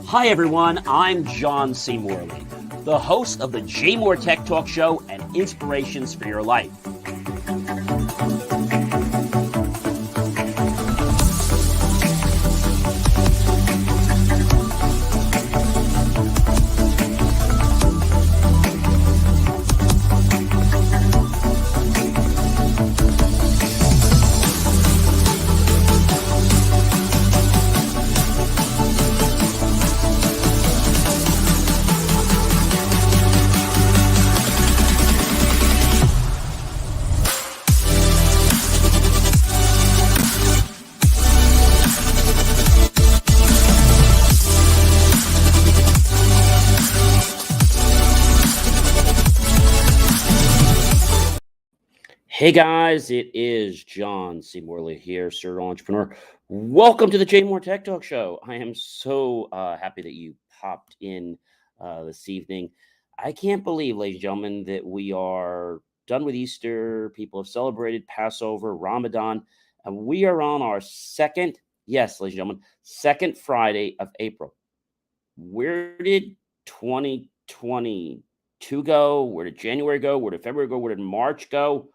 Hi, everyone. I'm John C. Morley, the host of the JMOR Tech Talk Show and Inspirations for Your Life. Hey guys, it is John C. Morley here, serial entrepreneur. Welcome to the JMOR Tech Talk Show. I am so happy that you popped in this evening. I can't believe, ladies and gentlemen, that we are done with Easter. People have celebrated Passover, Ramadan, and we are on our second, yes, ladies and gentlemen, second Friday of April. Where did 2022 go? Where did January go? Where did February go? Where did March go?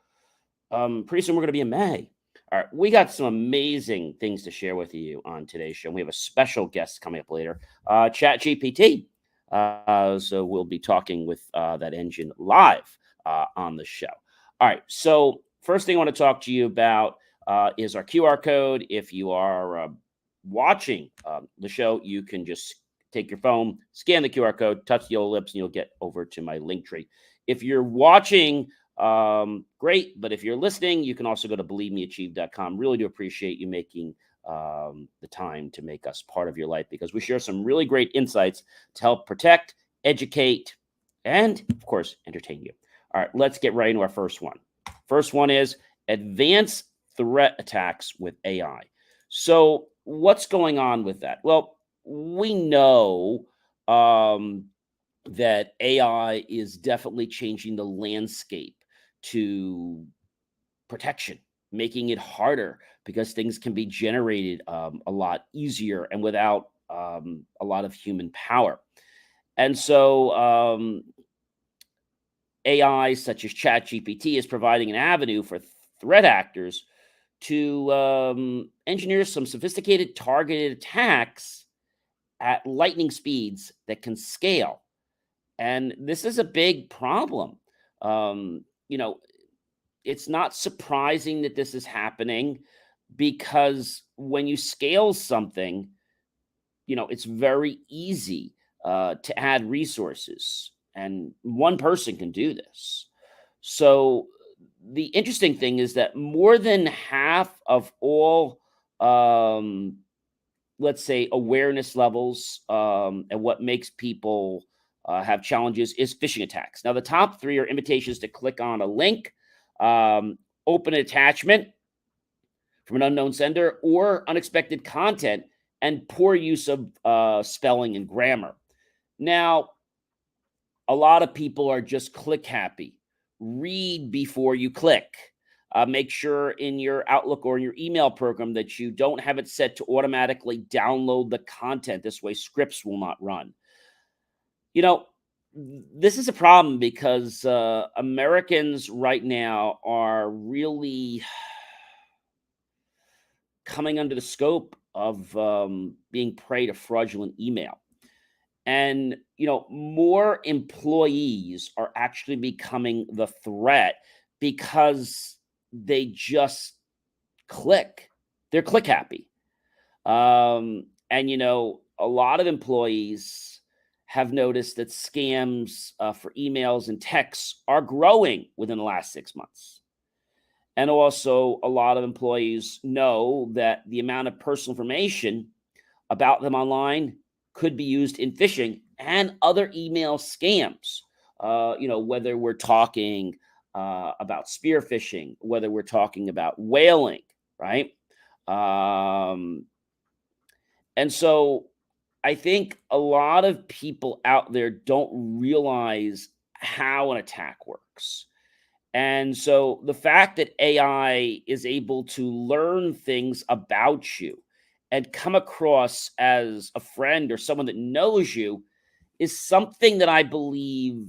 Pretty soon we're going to be in May. All right, we got some amazing things to share with you on today's show. We have a special guest coming up later, ChatGPT. So we'll be talking with that engine live on the show. All right, so first thing I want to talk to you about is our QR code. If you are watching the show, you can just take your phone, scan the QR code, touch the yellow lips, and you'll get over to my link tree. If you're watching, great. But if you're listening, you can also go to believemeachieve.com. Really do appreciate you making the time to make us part of your life, because we share some really great insights to help protect, educate, and of course, entertain you. All right, let's get right into our first one. First one is advanced threat attacks with AI. So what's going on with that? Well, we know that AI is definitely changing the landscape to protection, making it harder because things can be generated a lot easier and without a lot of human power. And so AI such as ChatGPT is providing an avenue for threat actors to engineer some sophisticated targeted attacks at lightning speeds that can scale. And this is a big problem. You know, it's not surprising that this is happening, because when you scale something, it's very easy to add resources, and one person can do this. So the interesting thing is that more than half of all, let's say, awareness levels and what makes people have challenges is phishing attacks. Now, the top three are invitations to click on a link, open an attachment from an unknown sender, or unexpected content and poor use of spelling and grammar. Now, a lot of people are just click happy. Read before you click. Make sure in your Outlook or in your email program that you don't have it set to automatically download the content. This way, scripts will not run. This is a problem because Americans right now are really coming under the scope of being prey to fraudulent email. And, more employees are actually becoming the threat because they just click. They're click happy. And, a lot of employees have noticed that scams for emails and texts are growing within the last 6 months. And also, a lot of employees know that the amount of personal information about them online could be used in phishing and other email scams. Whether we're talking about spear phishing, whether we're talking about whaling, right? And so I think a lot of people out there don't realize how an attack works. And so the fact that AI is able to learn things about you and come across as a friend or someone that knows you is something that I believe,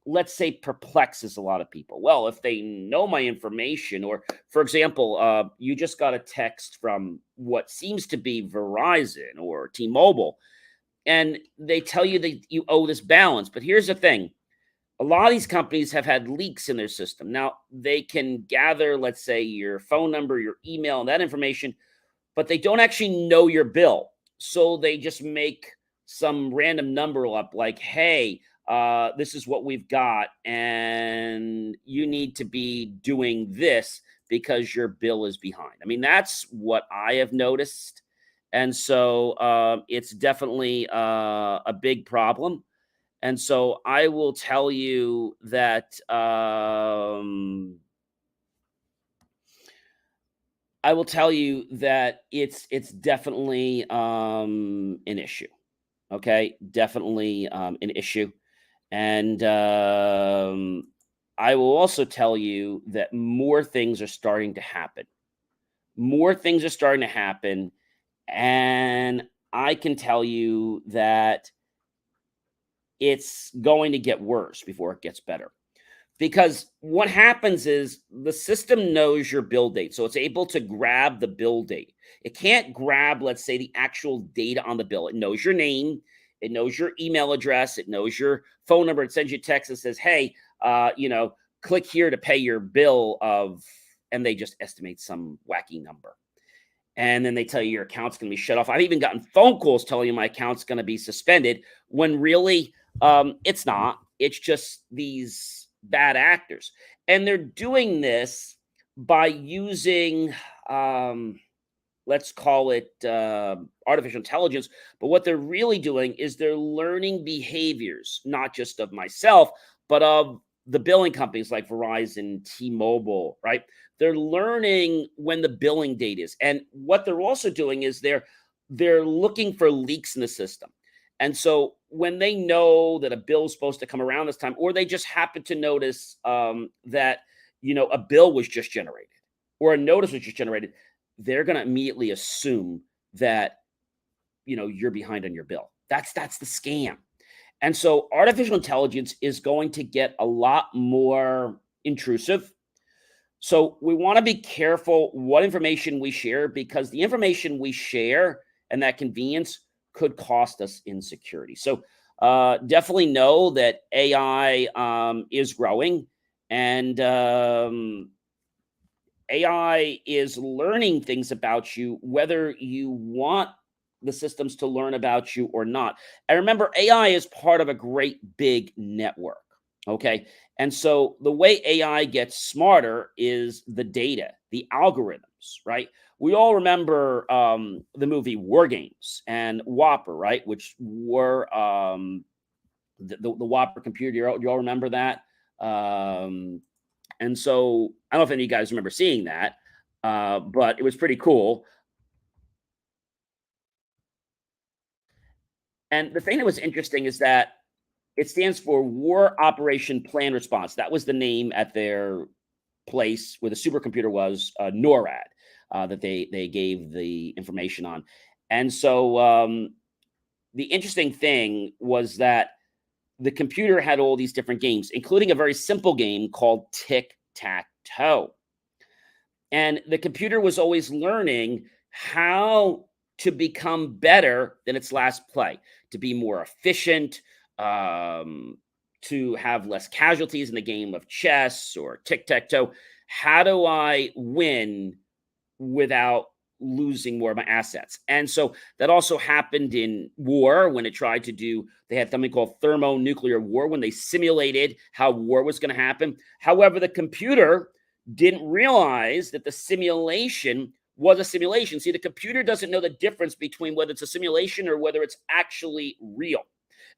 let's say, perplexes a lot of people. Well, if they know my information, or for example, you just got a text from what seems to be Verizon or T-Mobile, and they tell you that you owe this balance. But here's the thing: a lot of these companies have had leaks in their system. Now they can gather, let's say, your phone number, your email, and that information, but they don't actually know your bill. So they just make some random number up like, hey, this is what we've got, and you need to be doing this because your bill is behind. I mean, that's what I have noticed. And so it's definitely a big problem. And so I will tell you that it's definitely an issue. Okay, definitely an issue, and I will also tell you that more things are starting to happen. More things are starting to happen, and I can tell you that it's going to get worse before it gets better. Because what happens is the system knows your bill date, so it's able to grab the bill date. It can't grab, let's say, the actual data on the bill. It knows your name, it knows your email address, it knows your phone number. It sends you a text that says, "Hey, click here to pay your bill of," and they just estimate some wacky number. And then they tell you your account's going to be shut off. I've even gotten phone calls telling you my account's going to be suspended when really it's not. It's just these bad actors. And they're doing this by using, let's call it artificial intelligence. But what they're really doing is they're learning behaviors, not just of myself, but of the billing companies like Verizon, T-Mobile, right? They're learning when the billing date is. And what they're also doing is they're looking for leaks in the system. And so when they know that a bill is supposed to come around this time, or they just happen to notice that a bill was just generated or a notice was just generated, they're going to immediately assume that you're behind on your bill. That's the scam. And so artificial intelligence is going to get a lot more intrusive. So we want to be careful what information we share, because the information we share and that convenience could cost us insecurity. So definitely know that AI is growing, and AI is learning things about you, whether you want the systems to learn about you or not. And remember, AI is part of a great big network. Okay. And so the way AI gets smarter is the data, the algorithms, right? We all remember the movie War Games and Whopper, right? Which were the Whopper computer. You all remember that? And so I don't know if any of you guys remember seeing that, but it was pretty cool. And the thing that was interesting is that it stands for War Operation Plan Response. That was the name at their place where the supercomputer was, NORAD, that they gave the information on. And so the interesting thing was that the computer had all these different games, including a very simple game called Tic Tac Toe. And the computer was always learning how to become better than its last play, to be more efficient, to have less casualties in the game of chess or tic tac toe. How do I win without losing more of my assets? And so that also happened in war when it tried to do, they had something called thermonuclear war, when they simulated how war was going to happen. However, the computer didn't realize that the simulation was a simulation. See, the computer doesn't know the difference between whether it's a simulation or whether it's actually real.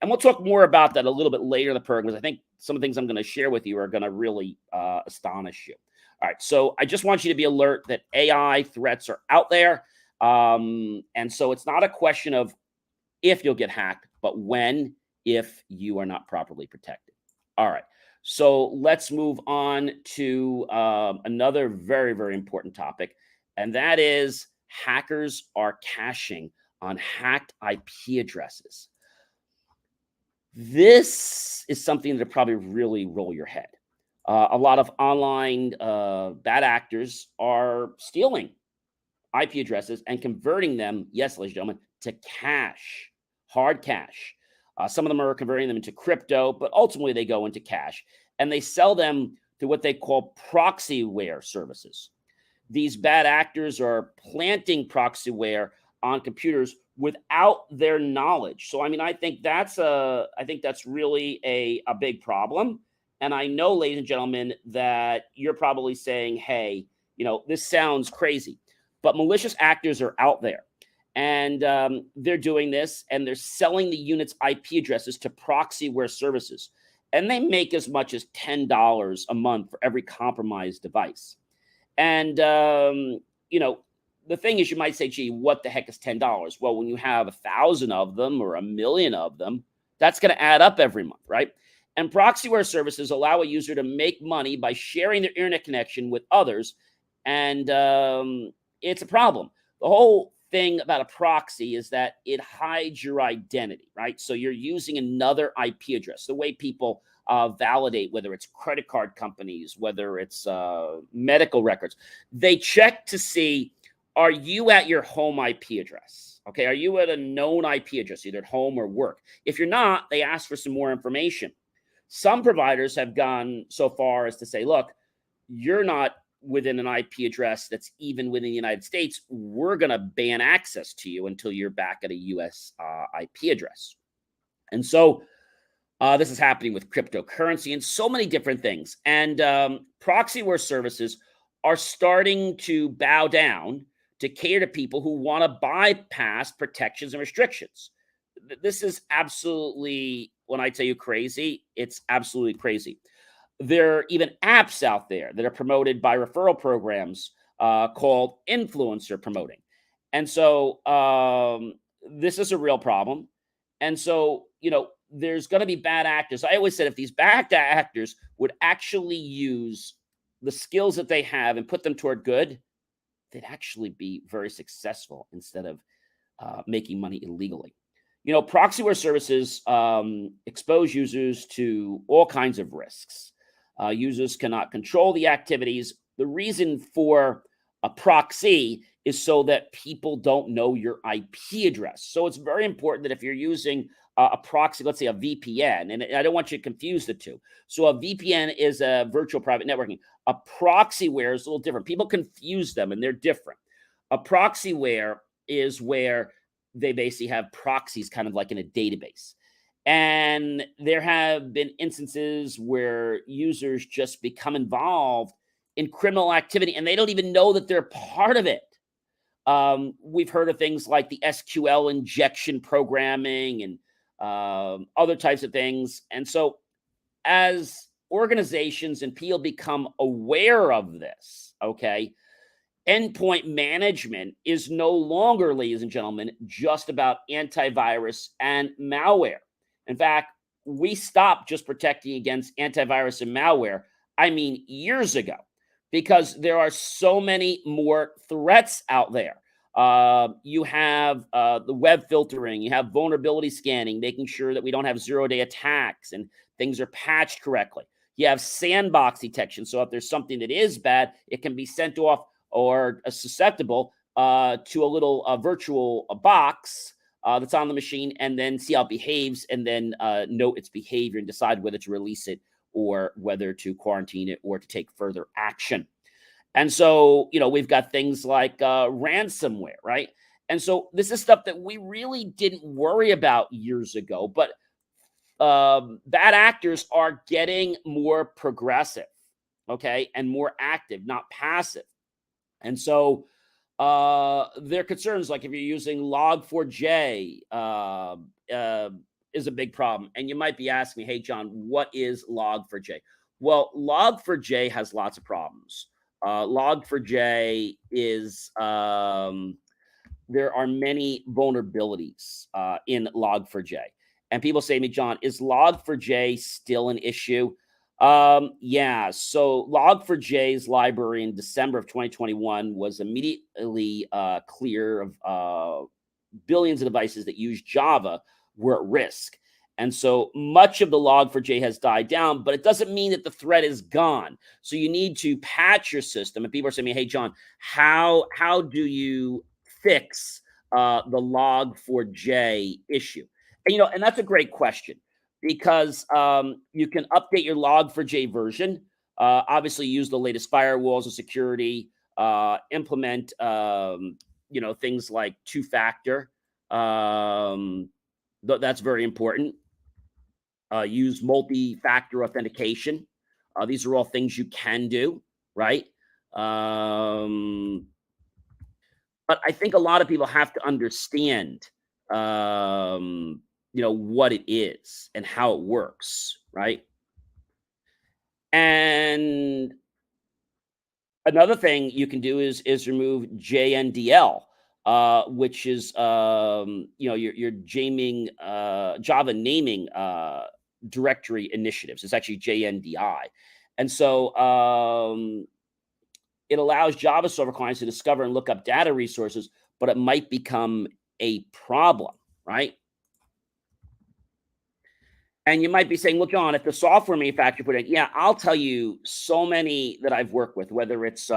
And we'll talk more about that a little bit later in the program, because I think some of the things I'm going to share with you are going to really astonish you. All right, so I just want you to be alert that AI threats are out there. And so it's not a question of if you'll get hacked, but when, if you are not properly protected. All right, so let's move on to another very, very important topic, and that is hackers are caching on hacked IP addresses. This is something that probably really roll your head. A lot of online bad actors are stealing IP addresses and converting them, yes, ladies and gentlemen, to cash, hard cash. Some of them are converting them into crypto, but ultimately they go into cash, and they sell them to what they call proxyware services. These bad actors are planting proxyware on computers without their knowledge. So, I mean, I think that's really a big problem. And I know, ladies and gentlemen, that you're probably saying, "Hey, this sounds crazy," but malicious actors are out there, and they're doing this, and they're selling the unit's IP addresses to proxyware services, and they make as much as $10 a month for every compromised device. And the thing is, you might say, "Gee, what the heck is $10?" Well, when you have 1,000 of them or 1,000,000 of them, that's going to add up every month, right? And proxyware services allow a user to make money by sharing their internet connection with others, and it's a problem. The whole thing about a proxy is that it hides your identity, right? So you're using another IP address. The way people validate, whether it's credit card companies, whether it's medical records, they check to see, are you at your home IP address? Okay, are you at a known IP address, either at home or work? If you're not, they ask for some more information. Some providers have gone so far as to say, look, you're not within an IP address that's even within the United States. We're going to ban access to you until you're back at a US IP address. And so this is happening with cryptocurrency and so many different things. And proxyware services are starting to bow down to cater to people who want to bypass protections and restrictions. This is absolutely, when I tell you crazy, it's absolutely crazy. There are even apps out there that are promoted by referral programs called influencer promoting. And so this is a real problem. And so, there's going to be bad actors. I always said, if these bad actors would actually use the skills that they have and put them toward good, they'd actually be very successful instead of making money illegally. Proxyware services expose users to all kinds of risks. Users cannot control the activities. The reason for a proxy is so that people don't know your IP address. So it's very important that if you're using a proxy, let's say a VPN, and I don't want you to confuse the two. So a VPN is a virtual private networking. A proxyware is a little different. People confuse them, and they're different. A proxyware is where they basically have proxies kind of like in a database. And there have been instances where users just become involved in criminal activity and they don't even know that they're part of it. We've heard of things like the SQL injection programming and other types of things. And so as organizations and people become aware of this, okay, endpoint management is no longer, ladies and gentlemen, just about antivirus and malware. In fact, we stopped just protecting against antivirus and malware, years ago, because there are so many more threats out there. You have the web filtering, you have vulnerability scanning, making sure that we don't have zero-day attacks and things are patched correctly. You have sandbox detection, so if there's something that is bad, it can be sent off or susceptible to a little virtual box that's on the machine, and then see how it behaves, and then note its behavior and decide whether to release it or whether to quarantine it or to take further action. And so, we've got things like ransomware, right? And so this is stuff that we really didn't worry about years ago, but bad actors are getting more progressive, okay, and more active, not passive. And so their concerns, like if you're using Log4j, is a big problem. And you might be asking me, hey, John, what is Log4j? Well, Log4j has lots of problems. Log4j is, there are many vulnerabilities in Log4j. And people say to me, John, is Log4j still an issue? Yeah. So Log4j's library in December of 2021 was immediately clear of billions of devices that use Java were at risk. And so much of the Log4j has died down, but it doesn't mean that the threat is gone. So you need to patch your system. And people are saying, "Hey, John, how do you fix the Log4j issue?" And and that's a great question because you can update your Log4j version. Obviously, use the latest firewalls and security. Implement things like two factor. Um, that's very important. Use multi factor authentication. These are all things you can do, right? Um, but I think a lot of people have to understand, what it is and how it works, right? And another thing you can do is remove JNDL, which is your jaming Java naming directory initiatives. It's actually JNDI, and so it allows Java server clients to discover and look up data resources, but it might become a problem, right? And you might be saying, "Well, John, if the software manufacturer put it," yeah, I'll tell you so many that I've worked with, whether it's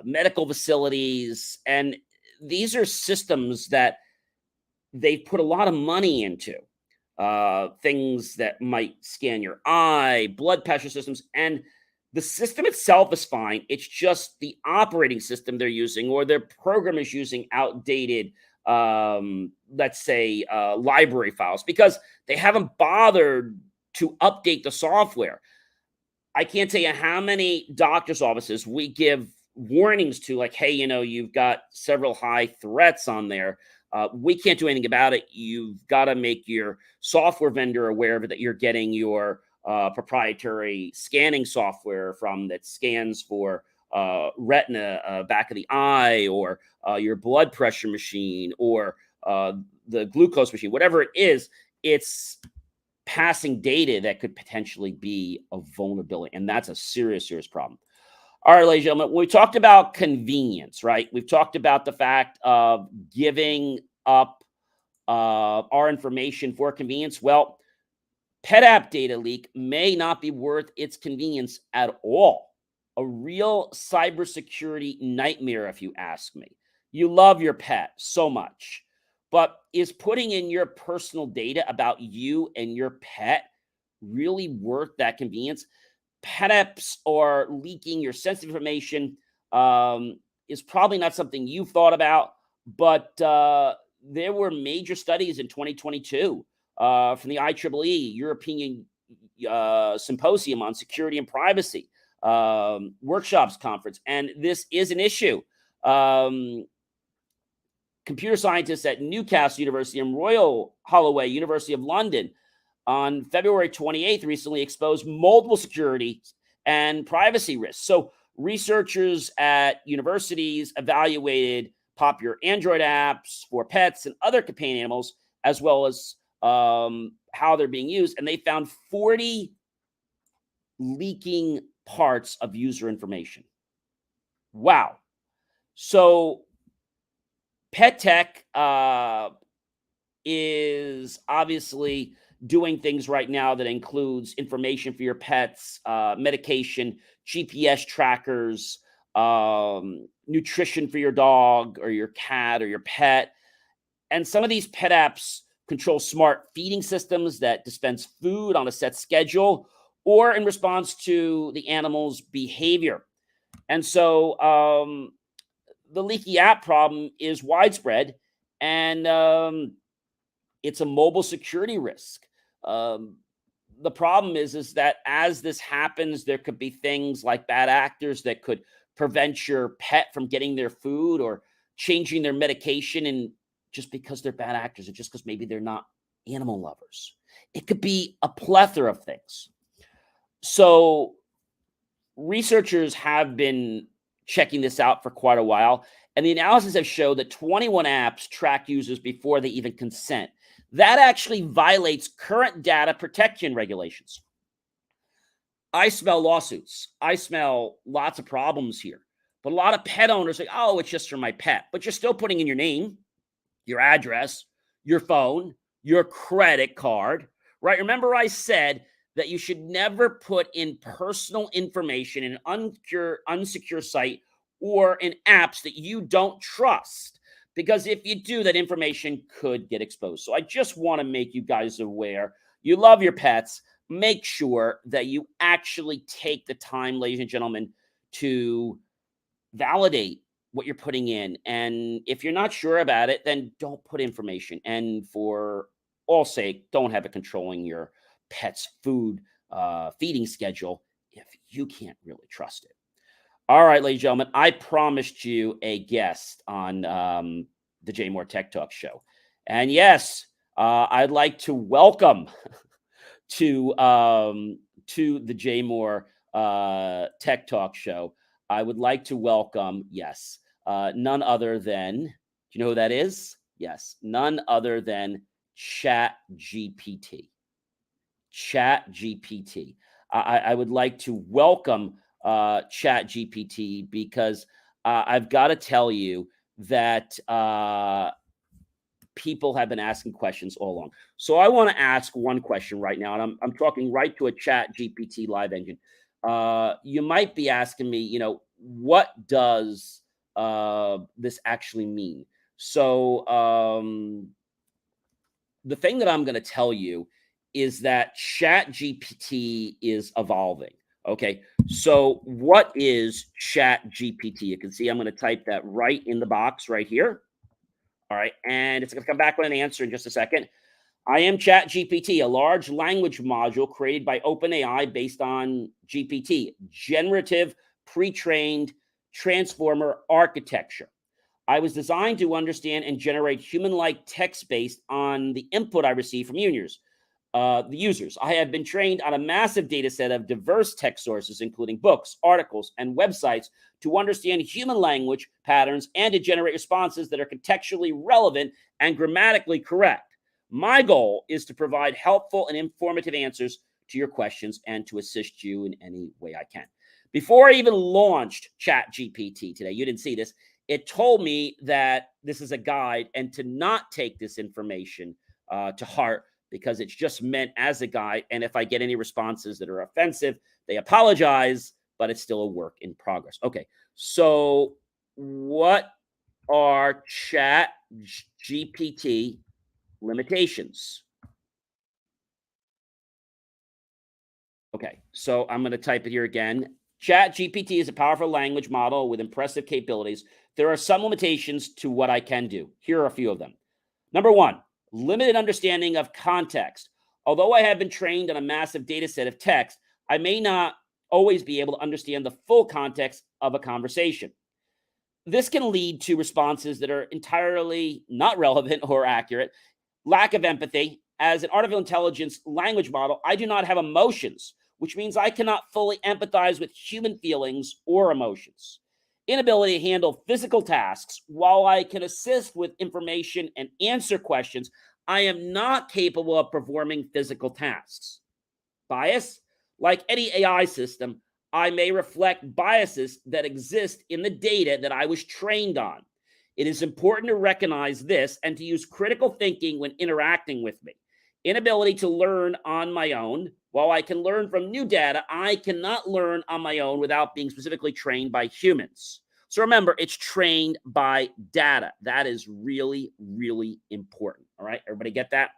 medical facilities. And these are systems that they've put a lot of money into. Things that might scan your eye, blood pressure systems, and the system itself is fine. It's just the operating system they're using or their program is using outdated, let's say, library files because they haven't bothered to update the software. I can't tell you how many doctor's offices we give warnings to, like, "Hey, you've got several high threats on there. We can't do anything about it. You've got to make your software vendor aware of it, that you're getting your proprietary scanning software from that scans for retina, back of the eye, or your blood pressure machine, or the glucose machine, whatever it is. It's passing data that could potentially be a vulnerability. And that's a serious, serious problem. All right, ladies and gentlemen, we talked about convenience, right? We've talked about the fact of giving up our information for convenience. Well, pet app data leak may not be worth its convenience at all. A real cybersecurity nightmare, if you ask me. You love your pet so much, but is putting in your personal data about you and your pet really worth that convenience? Pet apps are leaking your sensitive information, is probably not something you've thought about, but there were major studies in 2022 from the IEEE European Symposium on Security and Privacy workshops conference, and this is an issue. Um, Computer scientists at Newcastle University and Royal Holloway University of London on February 28th recently exposed multiple security and privacy risks. So researchers at universities evaluated popular Android apps for pets and other companion animals, as well as how they're being used, and they found 40 leaking parts of user information. Wow. So pet tech is obviously doing things right now that includes information for your pets, medication, GPS trackers, nutrition for your dog or your cat or your pet. And some of these pet apps control smart feeding systems that dispense food on a set schedule or in response to the animal's behavior. And so the leaky app problem is widespread, and it's a mobile security risk. Um, the problem is that as this happens, there could be things like bad actors that could prevent your pet from getting their food or changing their medication, and just because they're bad actors, or just because maybe they're not animal lovers. It could be a plethora of things. So researchers have been checking this out for quite a while, and the analysis have showed that 21 apps track users before they even consent. That actually violates current data protection regulations. I smell lawsuits. I smell lots of problems here. But a lot of pet owners say, oh, it's just for my pet. But you're still putting in your name, your address, your phone, your credit card, right? Remember, I said that you should never put in personal information in an unsecure site or in apps that you don't trust. Because if you do, that information could get exposed. So I just want to make you guys aware. You love your pets. Make sure that you actually take the time, ladies and gentlemen, to validate what you're putting in. And if you're not sure about it, then don't put information. And for all sake, don't have it controlling your pet's food feeding schedule if you can't really trust it. All right, ladies and gentlemen, I promised you a guest on the JMOR Tech Talk show. And yes, I'd like to welcome to the JMOR Tech Talk show. I would like to welcome, yes, none other than, do you know who that is? Yes, none other than ChatGPT. ChatGPT. I would like to welcome ChatGPT because I've got to tell you that people have been asking questions all along. So I want to ask one question right now, and I'm talking right to a ChatGPT live engine. You might be asking me, what does this actually mean? So the thing that I'm going to tell you is that ChatGPT is evolving. Okay, so what is ChatGPT? You can see I'm going to type that right in the box right here. All right, and it's going to come back with an answer in just a second. I am ChatGPT, a large language module created by OpenAI based on GPT, generative pre-trained transformer architecture. I was designed to understand and generate human-like text based on the input I receive from the users. I have been trained on a massive data set of diverse text sources, including books, articles, and websites, to understand human language patterns and to generate responses that are contextually relevant and grammatically correct. My goal is to provide helpful and informative answers to your questions and to assist you in any way I can. Before I even launched ChatGPT today, you didn't see this, it told me that this is a guide and to not take this information to heart, because it's just meant as a guide. And if I get any responses that are offensive, they apologize, but it's still a work in progress. Okay, so what are ChatGPT limitations? Okay, so I'm going to type it here again. ChatGPT is a powerful language model with impressive capabilities. There are some limitations to what I can do. Here are a few of them. Number one, limited understanding of context. Although I have been trained on a massive data set of text, I may not always be able to understand the full context of a conversation. This can lead to responses that are entirely not relevant or accurate. Lack of empathy. As an artificial intelligence language model, I do not have emotions, which means I cannot fully empathize with human feelings or emotions. Inability to handle physical tasks. While I can assist with information and answer questions, I am not capable of performing physical tasks. Bias. Like any AI system, I may reflect biases that exist in the data that I was trained on. It is important to recognize this and to use critical thinking when interacting with me. Inability to learn on my own. While I can learn from new data, I cannot learn on my own without being specifically trained by humans. So remember, it's trained by data. That is really, really important. All right, everybody get that?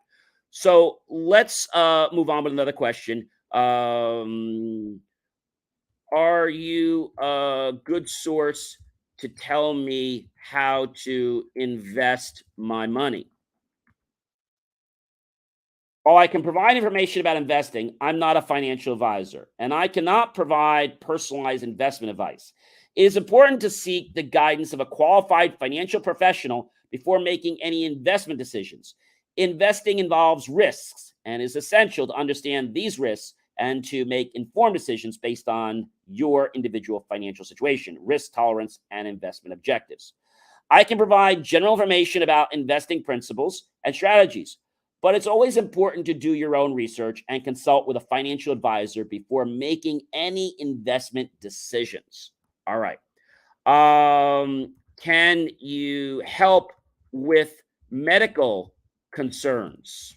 So let's move on with another question. Are you a good source to tell me how to invest my money? While I can provide information about investing, I'm not a financial advisor, and I cannot provide personalized investment advice. It is important to seek the guidance of a qualified financial professional before making any investment decisions. Investing involves risks and is essential to understand these risks and to make informed decisions based on your individual financial situation, risk tolerance, and investment objectives. I can provide general information about investing principles and strategies, but it's always important to do your own research and consult with a financial advisor before making any investment decisions. All right. Can you help with medical concerns?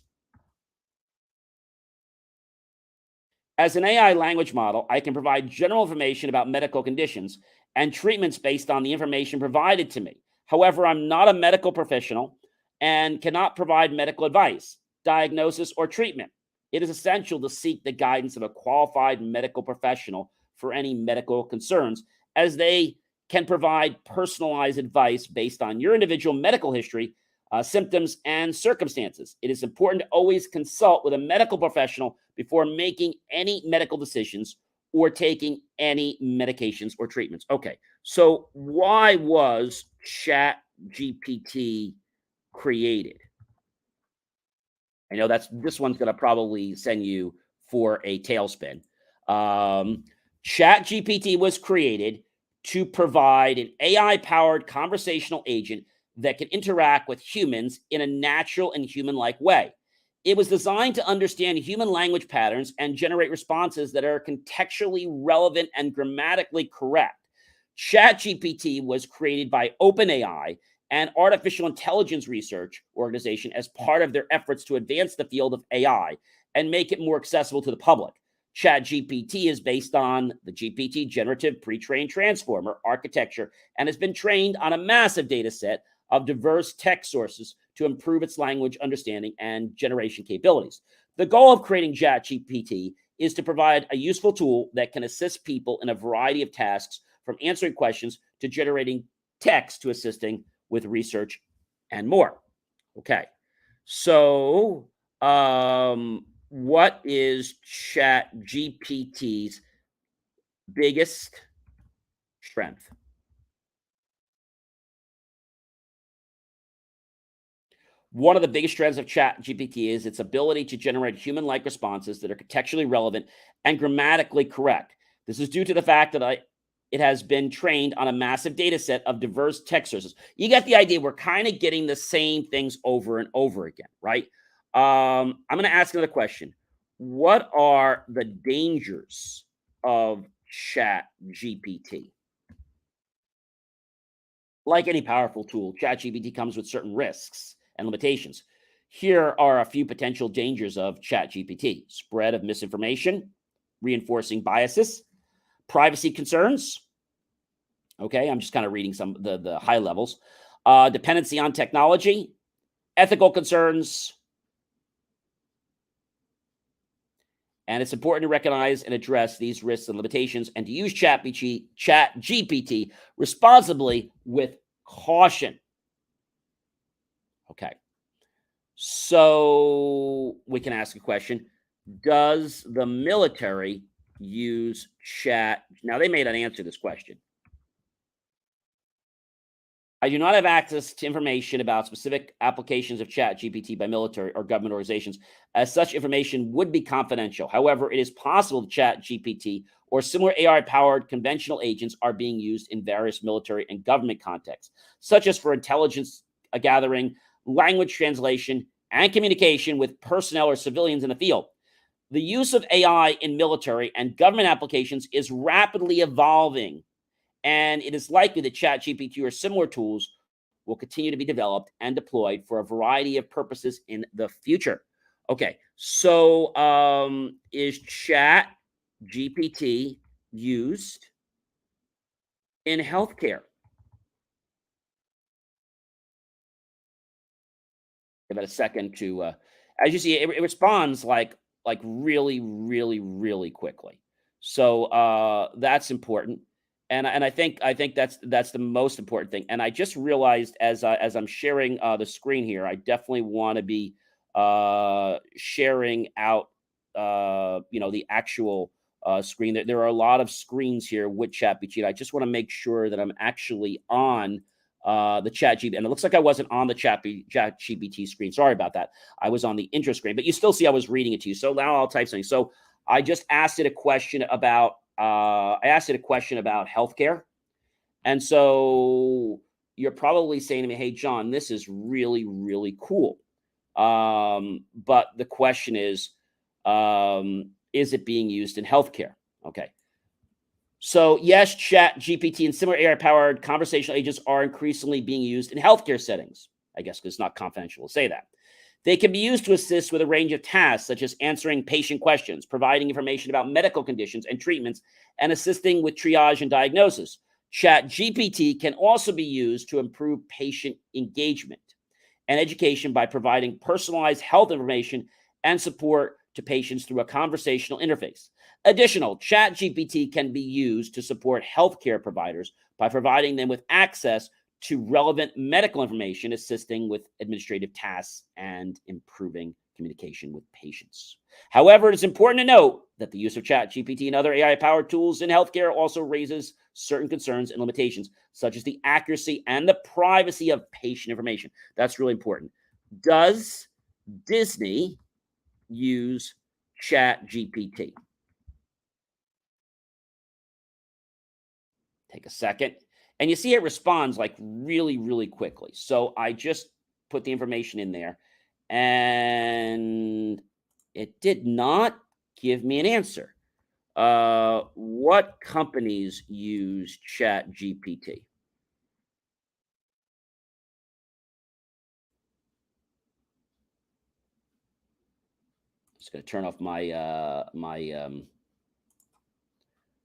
As an AI language model, I can provide general information about medical conditions and treatments based on the information provided to me. However, I'm not a medical professional and cannot provide medical advice, diagnosis, or treatment. It is essential to seek the guidance of a qualified medical professional for any medical concerns, as they can provide personalized advice based on your individual medical history, symptoms, and circumstances. It is important to always consult with a medical professional before making any medical decisions or taking any medications or treatments. Okay, so why was ChatGPT created? I know this one's going to probably send you for a tailspin. Um, ChatGPT was created to provide an AI powered conversational agent that can interact with humans in a natural and human like way. It was designed to understand human language patterns and generate responses that are contextually relevant and grammatically correct. ChatGPT was created by OpenAI, an artificial intelligence research organization, as part of their efforts to advance the field of AI and make it more accessible to the public. ChatGPT is based on the GPT generative pre-trained transformer architecture and has been trained on a massive data set of diverse text sources to improve its language understanding and generation capabilities. The goal of creating ChatGPT is to provide a useful tool that can assist people in a variety of tasks, from answering questions to generating text to assisting with research and more. Okay. So, what is ChatGPT's biggest strength? One of the biggest strengths of ChatGPT is its ability to generate human like responses that are contextually relevant and grammatically correct. This is due to the fact that it has been trained on a massive data set of diverse text sources. You get the idea. We're kind of getting the same things over and over again, right? I'm going to ask another question. What are the dangers of ChatGPT? Like any powerful tool, ChatGPT comes with certain risks and limitations. Here are a few potential dangers of ChatGPT: spread of misinformation, reinforcing biases, privacy concerns. Okay, I'm just kind of reading some of the high levels. Dependency on technology, ethical concerns, and it's important to recognize and address these risks and limitations and to use ChatGPT responsibly with caution. Okay. So we can ask a question. Does the military use chat? Now, they may not answer this question. I do not have access to information about specific applications of ChatGPT by military or government organizations, as such information would be confidential. However, it is possible that ChatGPT or similar AI-powered conventional agents are being used in various military and government contexts, such as for intelligence gathering, language translation, and communication with personnel or civilians in the field. The use of AI in military and government applications is rapidly evolving, and it is likely that ChatGPT or similar tools will continue to be developed and deployed for a variety of purposes in the future. Okay, so is ChatGPT used in healthcare? Give it a second to, as you see, it responds like really, really, really quickly. So that's important, and I think that's the most important thing. And I just realized as I'm sharing the screen here, I definitely want to be sharing out the actual screen. There are a lot of screens here with ChatGPT. I just want to make sure that I'm actually on the chat GPT, and it looks like I wasn't on the chat GPT screen. Sorry about that. I was on the intro screen, but you still see I was reading it to you. So now I'll type something. So I just asked it a question about healthcare, and so you're probably saying to me, "Hey, John, this is really really cool. But the question is it being used in healthcare? Okay. So, yes, Chat GPT and similar AI powered conversational agents are increasingly being used in healthcare settings. I guess because it's not confidential to say that. They can be used to assist with a range of tasks, such as answering patient questions, providing information about medical conditions and treatments, and assisting with triage and diagnosis. Chat GPT can also be used to improve patient engagement and education by providing personalized health information and support to patients through a conversational interface. Additional, ChatGPT can be used to support healthcare providers by providing them with access to relevant medical information, assisting with administrative tasks and improving communication with patients. However, it is important to note that the use of ChatGPT and other AI powered tools in healthcare also raises certain concerns and limitations, such as the accuracy and the privacy of patient information. That's really important. Does Disney use ChatGPT? Take a second. And you see it responds like really, really quickly. So I just put the information in there and it did not give me an answer. What companies use Chat GPT? Just going to turn off my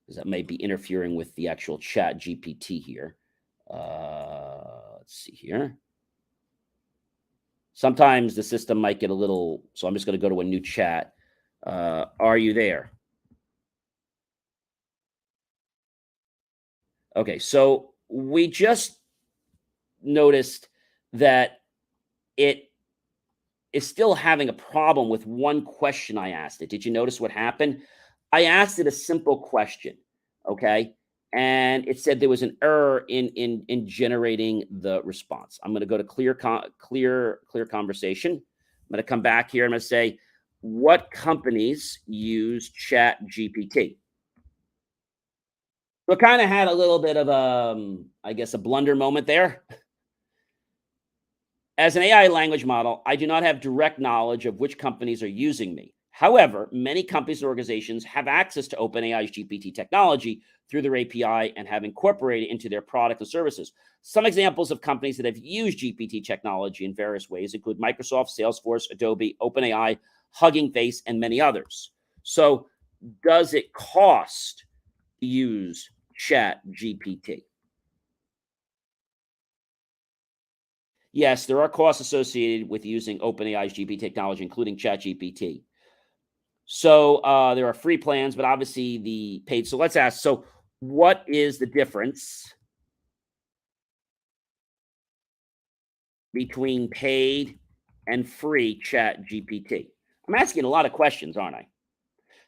because that may be interfering with the actual Chat GPT here. Let's see here. Sometimes the system might get a little, so I'm just going to go to a new chat. Are you there? Okay, so we just noticed that it is still having a problem with one question I asked it. Did you notice what happened? I asked it a simple question, okay? And it said there was an error in generating the response. I'm going to go to clear conversation. I'm going to come back here. I'm going to say, what companies use Chat GPT? So it kind of had a little bit of I guess, a blunder moment there. As an AI language model, I do not have direct knowledge of which companies are using me. However, many companies and organizations have access to OpenAI's GPT technology through their API and have incorporated it into their product and services. Some examples of companies that have used GPT technology in various ways include Microsoft, Salesforce, Adobe, OpenAI, Hugging Face, and many others. So, does it cost to use Chat GPT? Yes, there are costs associated with using OpenAI's GPT technology, including ChatGPT. So there are free plans, but obviously the paid. So let's ask. So what is the difference between paid and free ChatGPT? I'm asking a lot of questions, aren't I?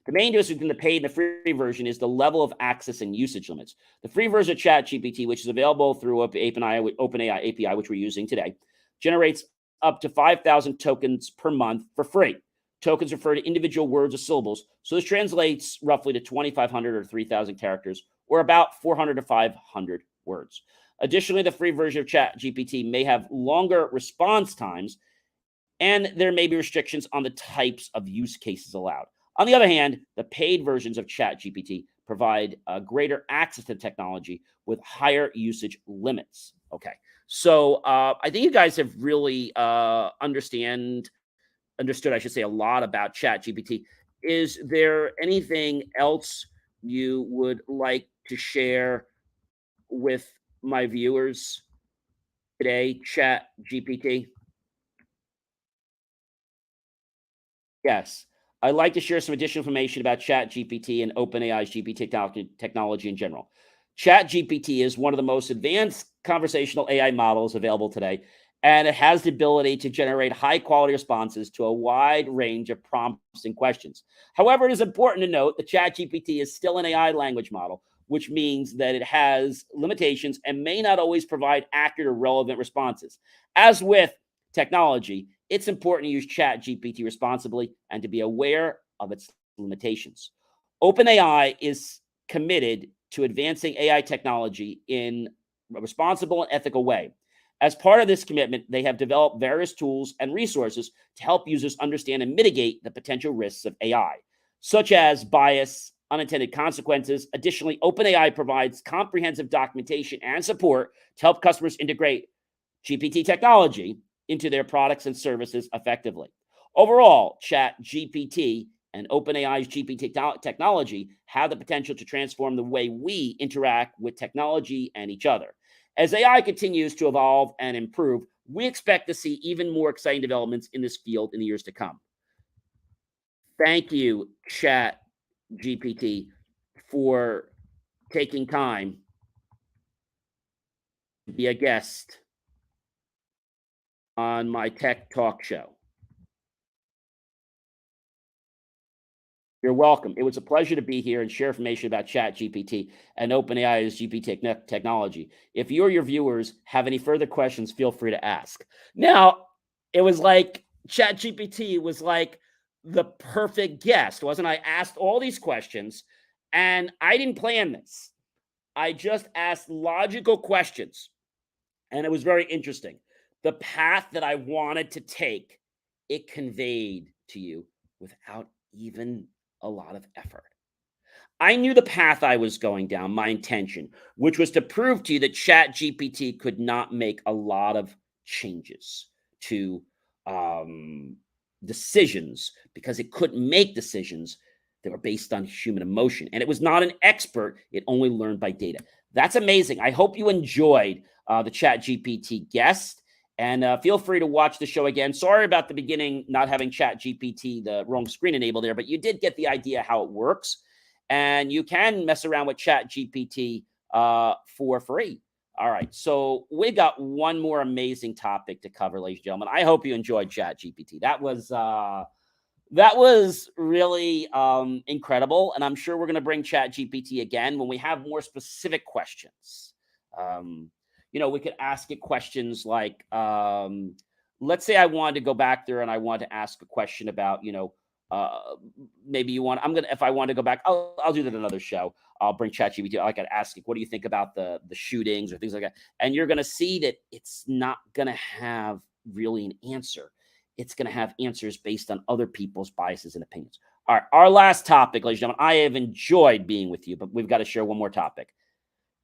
The main difference between the paid and the free version is the level of access and usage limits. The free version of ChatGPT, which is available through OpenAI API, which we're using today, generates up to 5,000 tokens per month for free. Tokens refer to individual words or syllables, so this translates roughly to 2,500 or 3,000 characters, or about 400 to 500 words. Additionally, the free version of ChatGPT may have longer response times, and there may be restrictions on the types of use cases allowed. On the other hand, the paid versions of ChatGPT provide greater access to technology with higher usage limits. Okay, so I think you guys have really understood, I should say, a lot about ChatGPT. Is there anything else you would like to share with my viewers today, ChatGPT? Yes. I'd like to share some additional information about ChatGPT and OpenAI's GPT technology in general. ChatGPT is one of the most advanced conversational AI models available today, and it has the ability to generate high quality responses to a wide range of prompts and questions. However, it is important to note that ChatGPT is still an AI language model, which means that it has limitations and may not always provide accurate or relevant responses. As with technology, it's important to use ChatGPT responsibly and to be aware of its limitations. OpenAI is committed to advancing AI technology in a responsible and ethical way. As part of this commitment, they have developed various tools and resources to help users understand and mitigate the potential risks of AI, such as bias, unintended consequences. Additionally, OpenAI provides comprehensive documentation and support to help customers integrate GPT technology into their products and services effectively. Overall, ChatGPT and OpenAI's GPT technology have the potential to transform the way we interact with technology and each other. As AI continues to evolve and improve, we expect to see even more exciting developments in this field in the years to come. Thank you, ChatGPT, for taking time to be a guest on my tech talk show. You're welcome. It was a pleasure to be here and share information about ChatGPT and OpenAI's GPT technology. If you or your viewers have any further questions, feel free to ask. Now, it was like ChatGPT was like the perfect guest, wasn't I? Asked all these questions, and I didn't plan this. I just asked logical questions, and it was very interesting. The path that I wanted to take, it conveyed to you without even a lot of effort. I knew the path I was going down, my intention, which was to prove to you that ChatGPT could not make a lot of changes to decisions because it couldn't make decisions that were based on human emotion. And it was not an expert, it only learned by data. That's amazing. I hope you enjoyed the ChatGPT guest. And feel free to watch the show again. Sorry about the beginning, not having ChatGPT, the wrong screen enabled there, but you did get the idea how it works. And you can mess around with ChatGPT for free. All right. So we got one more amazing topic to cover, ladies and gentlemen. I hope you enjoyed ChatGPT. That was really incredible. And I'm sure we're going to bring ChatGPT again when we have more specific questions. We could ask it questions like, let's say I wanted to go back there and I want to ask a question about, maybe if I want to go back, I'll do that in another show. I'll bring ChatGPT. I could ask it, what do you think about the shootings or things like that? And you're going to see that it's not going to have really an answer. It's going to have answers based on other people's biases and opinions. All right. Our last topic, ladies and gentlemen, I have enjoyed being with you, but we've got to share one more topic.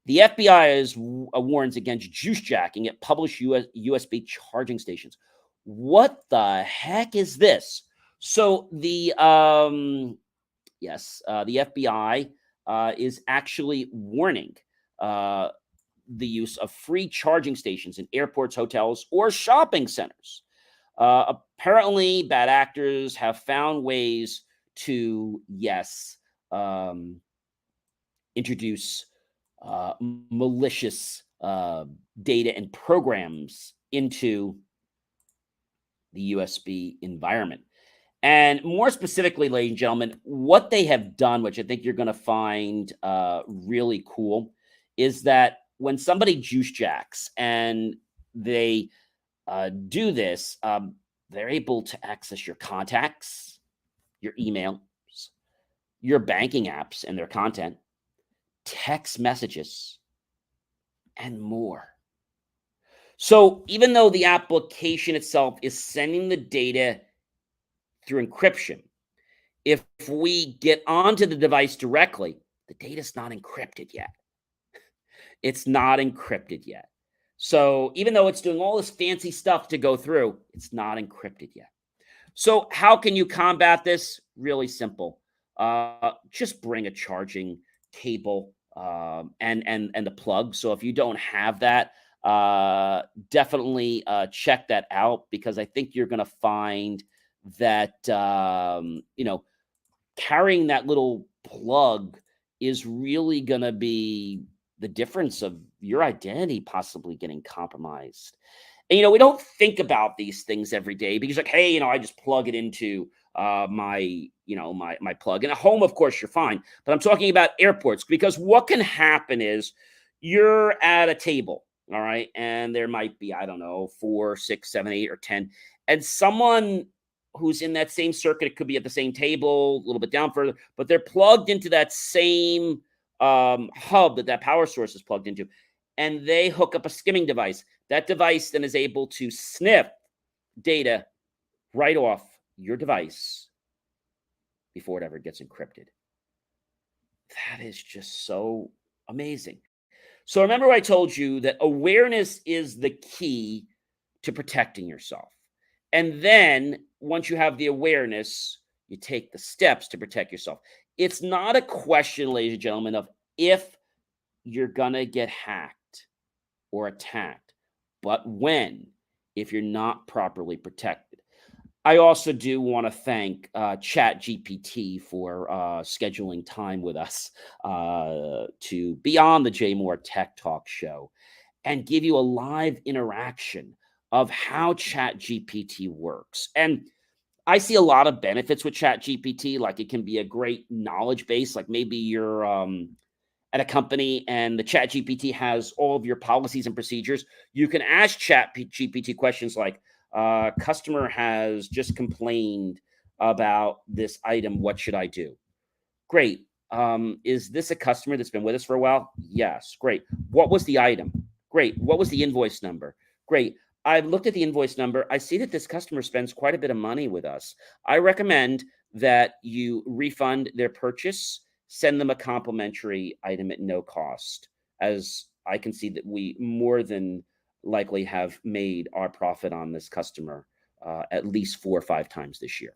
The FBI warns against juice jacking at public USB charging stations. What the heck is this? So the FBI is actually warning the use of free charging stations in airports, hotels, or shopping centers. Apparently, bad actors have found ways to, introduce malicious data and programs into the USB environment. And more specifically, ladies and gentlemen, what they have done, which I think you're going to find really cool, is that when somebody juice jacks and they do this, they're able to access your contacts, your emails, your banking apps and their content, text messages, and more. So even though the application itself is sending the data through encryption, if we get onto the device directly, the data's not encrypted yet. It's not encrypted yet. So even though it's doing all this fancy stuff to go through, it's not encrypted yet. So how can you combat this? Really simple. Just bring a charging cable and the plug. So if you don't have that, definitely check that out, because I think you're going to find that carrying that little plug is really going to be the difference of your identity possibly getting compromised. And we don't think about these things every day because, like, hey, I just plug it into my plug. In a home, of course, you're fine. But I'm talking about airports, because what can happen is you're at a table, all right, and there might be, I don't know, 4, 6, 7, 8, or 10, and someone who's in that same circuit, it could be at the same table, a little bit down further, but they're plugged into that same hub that power source is plugged into. and they hook up a skimming device. That device then is able to sniff data right off your device before it ever gets encrypted. That is just so amazing. So remember I told you that awareness is the key to protecting yourself. And then once you have the awareness, you take the steps to protect yourself. It's not a question, ladies and gentlemen, of if you're going to get hacked or attacked, but when, if you're not properly protected. I also do want to thank ChatGPT for scheduling time with us to be on the JMOR Tech Talk show and give you a live interaction of how ChatGPT works. And I see a lot of benefits with ChatGPT. Like it can be a great knowledge base. Like maybe you're at a company and the ChatGPT has all of your policies and procedures. You can ask ChatGPT questions like, customer has just complained about this item. What should I do? Great. Is this a customer that's been with us for a while? Yes. Great. What was the item? Great. What was the invoice number? Great. I've looked at the invoice number. I see that this customer spends quite a bit of money with us. I recommend that you refund their purchase, send them a complimentary item at no cost, as I can see that we more than likely have made our profit on this customer at least 4 or 5 times this year.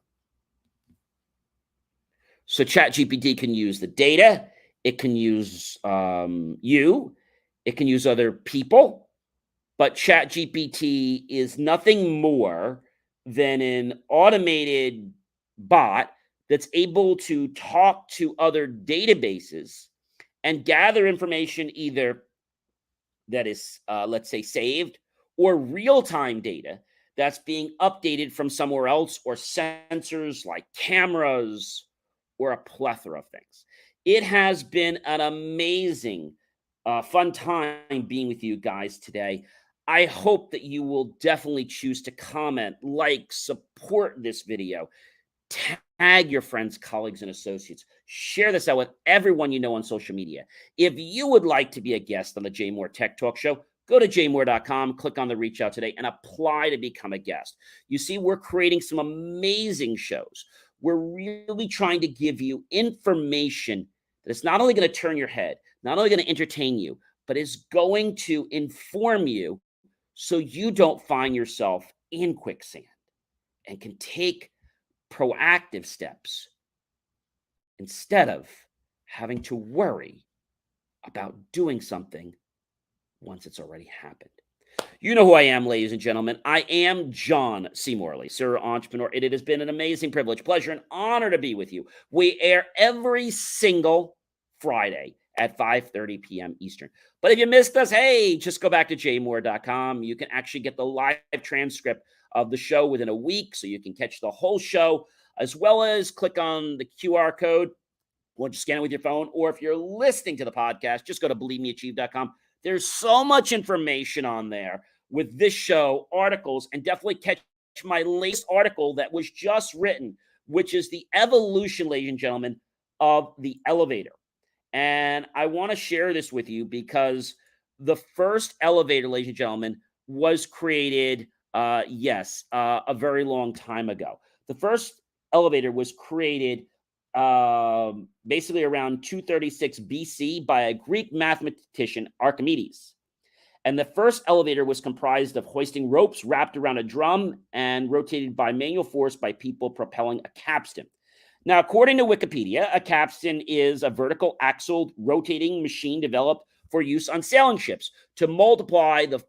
So ChatGPT can use the data, it can use you, it can use other people, but ChatGPT is nothing more than an automated bot that's able to talk to other databases and gather information either that is, let's say, saved or real-time data that's being updated from somewhere else, or sensors like cameras or a plethora of things. It has been an amazing, fun time being with you guys today. I hope that you will definitely choose to comment, like, support this video, tag your friends, colleagues, and associates. Share this out with everyone you know on social media. If you would like to be a guest on the JMOR Tech Talk Show, go to jmor.com, click on the reach out today, and apply to become a guest. You see, we're creating some amazing shows. We're really trying to give you information that is not only going to turn your head, not only going to entertain you, but is going to inform you so you don't find yourself in quicksand and can take proactive steps instead of having to worry about doing something once it's already happened. You know who I am, ladies and gentlemen. I am John C. Morley, Sir Entrepreneur. It has been an amazing privilege, pleasure, and honor to be with you. We air every single Friday at 5:30 p.m. Eastern. But if you missed us, hey, just go back to jmor.com. You can actually get the live transcript of the show within a week, so you can catch the whole show, as well as click on the QR code or just scan it with your phone. Or if you're listening to the podcast, just go to believemeachieve.com. There's so much information on there with this show, articles, and definitely catch my latest article that was just written, which is the evolution, ladies and gentlemen, of the elevator. And I want to share this with you because the first elevator, ladies and gentlemen, was created, a very long time ago. The first elevator was created basically around 236 BC by a Greek mathematician, Archimedes. And the first elevator was comprised of hoisting ropes wrapped around a drum and rotated by manual force by people propelling a capstan. Now, according to Wikipedia, a capstan is a vertical axle rotating machine developed for use on sailing ships to multiply the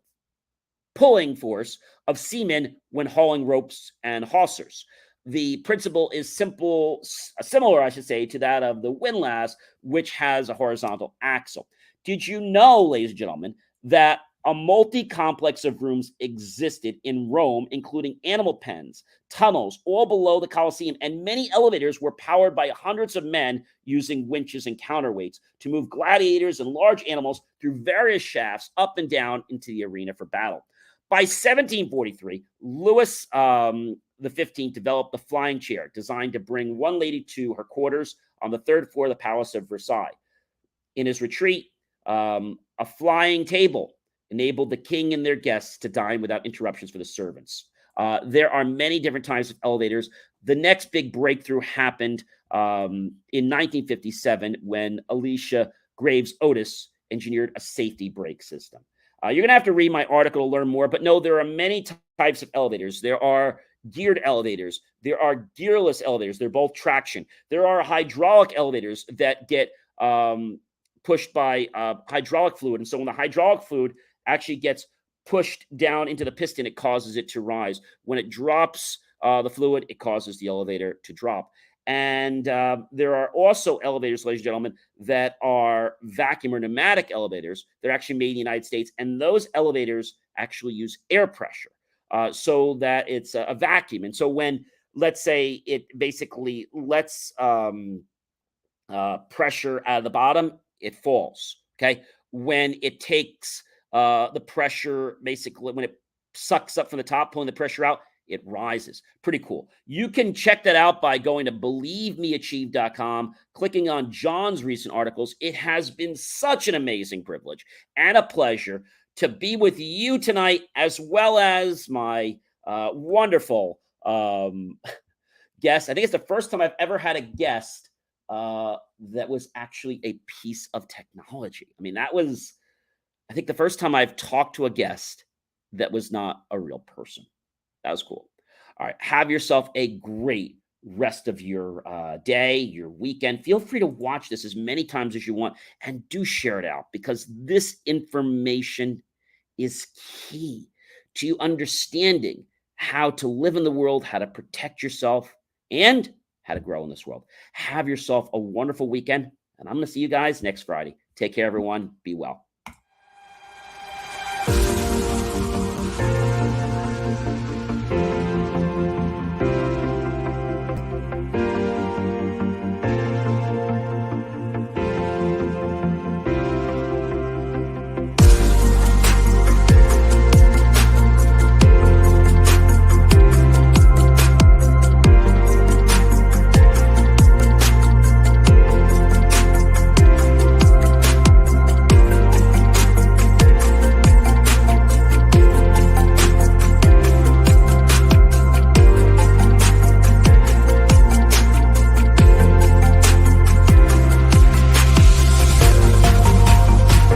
pulling force of seamen when hauling ropes and hawsers. The principle is similar, I should say, to that of the windlass, which has a horizontal axle. Did you know, ladies and gentlemen, that a multi-complex of rooms existed in Rome, including animal pens, tunnels, all below the Colosseum, and many elevators were powered by hundreds of men using winches and counterweights to move gladiators and large animals through various shafts up and down into the arena for battle. By 1743, Louis the 15th developed the flying chair, designed to bring one lady to her quarters on the third floor of the Palace of Versailles. In his retreat, A flying table enabled the king and their guests to dine without interruptions for the servants. There are many different types of elevators. The next big breakthrough happened in 1957 when Alicia Graves Otis engineered a safety brake system. You're going to have to read my article to learn more, but no, there are many types of elevators. There are geared elevators. There are gearless elevators. They're both traction. There are hydraulic elevators that get pushed by hydraulic fluid. And so when the hydraulic fluid actually gets pushed down into the piston, it causes it to rise. When it drops the fluid, it causes the elevator to drop. And there are also elevators, ladies and gentlemen, that are vacuum or pneumatic elevators. They're actually made in the United States. And those elevators actually use air pressure so that it's a vacuum. And so when, let's say, it basically lets pressure out of the bottom, it falls. Okay. When it takes the pressure, basically, when it sucks up from the top, pulling the pressure out, it rises. Pretty cool. You can check that out by going to believemeachieve.com, clicking on John's recent articles. It has been such an amazing privilege and a pleasure to be with you tonight, as well as my wonderful guest. I think it's the first time I've ever had a guest that was actually a piece of technology. I mean, that was, I think, the first time I've talked to a guest that was not a real person. That was cool. All right. Have yourself a great rest of your day, your weekend. Feel free to watch this as many times as you want, and do share it out, because this information is key to you understanding how to live in the world, how to protect yourself, and how to grow in this world. Have yourself a wonderful weekend, and I'm going to see you guys next Friday. Take care, everyone. Be well.